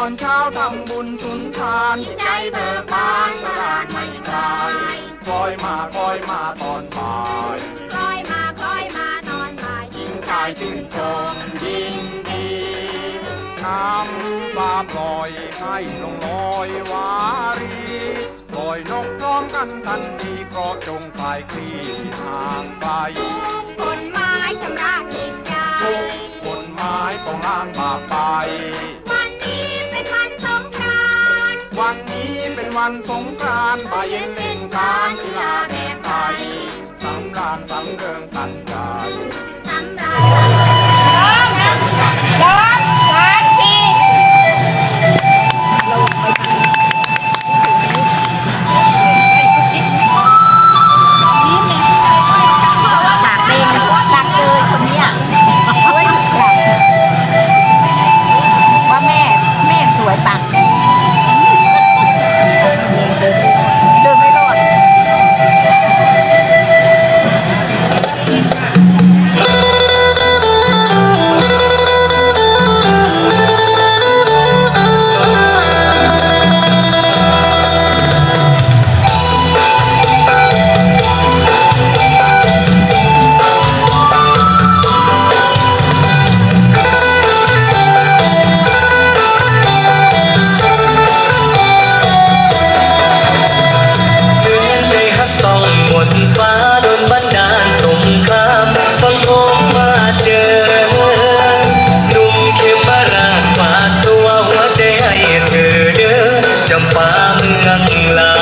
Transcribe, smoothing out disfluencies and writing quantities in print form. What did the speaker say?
อนเช้าทำบุญสุนทานใจเบิกบานสลานไม่คลายคอยมาตอนบ่ายคอยมาตอนบ่ายยิ่งชายชื่นชมยิ่งดีน้ำปลาปล่อยให้ลงลอยวารีปล่อยนกร้องกันทันทีเพราะจงคลายคลี่ทางไกลผลไม้ชำระจิตใจผลไม้ต้องล้างบาปไปวันนี้เป็นวันสงกรานต์วันนี้เป็นวันสงกรานต์บ่ายเย็นเล่นการกีฬาแดนไทยสำราญสังเริงกันใจสำราญร้อนทีปากเด้งดังเลยคนนี้เขาว่าหยุดแข่งว่าแม่สวยปังเดินไม่รอดจำปาเมืองลา